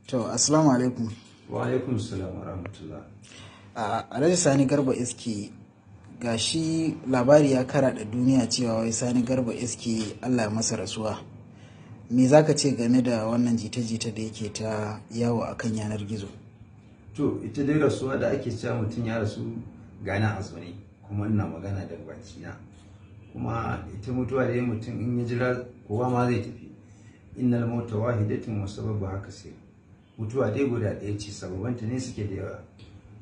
To, assalamu alaikum. Wa alaikum salam wa rahmatullah. Alhaji Sani Garba Iski, gashi labari ya karaɗa duniya cewa wai Sani Garba Iski Allah ya masa rasuwa. Me za ka ce game da wannan jita-jita da yake ta yawo akan yanar gizo? To, ita dai rasuwa da ake cewa mutum ya rasu gana a zaune, kuma ina magana da bakina. Kuma ita mutuwa da mutum in ya jira kowa ma zai tafi. Innal mauta wahidatun wa sababu haka sai. Mutuwa dai guda ɗaya ce, sababanta ne suke da yawa.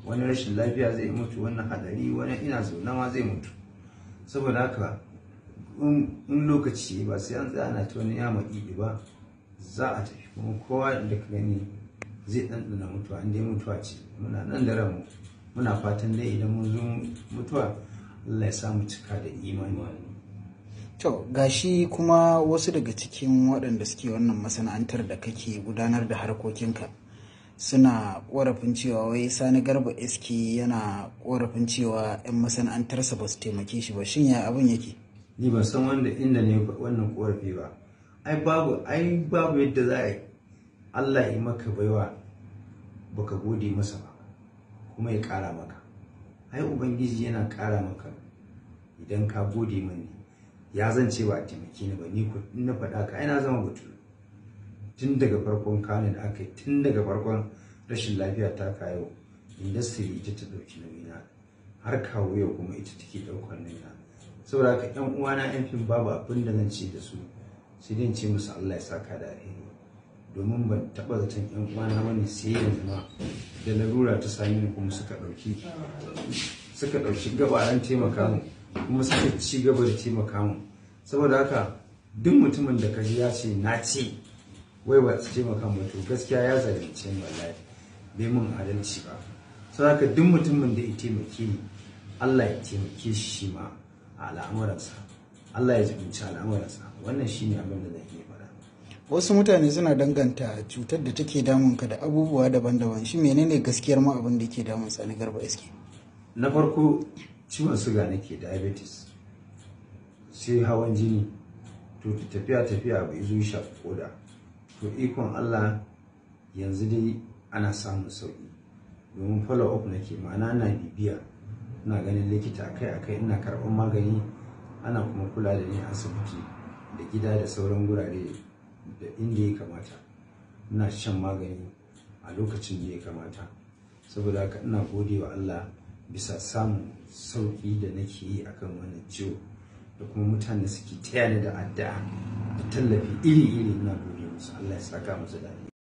Wani rashin lafiya zai mutu, wani hadari, wani ina zaune ma zai mutu. Saboda haka in lokaci ba sai an tsaya ana ta wani yama ɗiɗi ba, za a tafi. Kuma kowa da ka gani zai ɗanɗana mutuwa, in dai mutuwa ce. Muna nan da ranmu, muna fatan dai idan mun zo mutuwa Allah ya samu cika da imani. To, gashi kuma wasu daga cikin waɗanda suke wannan masana'antar da kake gudanar da harkokinka suna ƙorafin cewa wai Sani Garba Iski yana ƙorafin cewa 'yan masana'antarsa ba su taimake shi ba. Shin ya abin yake? Ni ban san inda ne wannan ƙorafi ba. Ai babu yadda za a yi Allah ya maka baiwa baka gode masa ba kuma ya ƙara maka. Ai Ubangiji yana ƙara maka idan ka gode mani. Ya zan ce ba a taimake ni ba, ni na faɗa ka ina zama batul tun daga farkon kane da aka yi, tun daga farkon rashin lafiya ta kayo industry ita ta ɗauki nauyina har kawo yau kuma ita take ɗaukar nauyina. Saboda haka ƴan uwana ƴan fim babu abin da zan ce da su sai dai ce musu Allah ya saka da alheri, domin ban taɓa zaton ƴan uwana bane sai yanzu ma da larura ta sami ni kuma suka ɗauki gabaran taimaka mu kuma suka ci gaba da taimaka mu. Saboda haka duk mutumin da kaji ya ce na ce wai ba su taimaka mu, to gaskiya ya zalunce ni wallahi, bai mun adalci ba. Saboda haka duk mutumin da ya taimake ni Allah ya taimake shi ma a al'amuransa, Allah ya jibinci al'amuransa. Wannan shine abin da zan iya faɗa. Wasu mutane suna danganta cutar da take damunka da abubuwa daban-daban. Shi menene gaskiyar ma abin da ke damun Sani Garba Iski? Na farko ciwon suga nake, diabetes, sai hawan jini, to tafiya bai zo shafi koda. To ikon Allah yanzu dai ana samun sauki, domin follow up nake, ma'ana na bibiya, ina ganin likita akai-akai, ina karɓar magani, ana kuma kula da ni asibiti da gida da sauran gurare da inda ya kamata. Ina shan magani a lokacin da ya kamata. Saboda haka ina gode wa Allah bisa samun sauki da nake yi akan wannan ciwo, da kuma mutane suke taya ni da addu'a da tallafi iri-iri. Ina gode musu, Allah ya saka musu da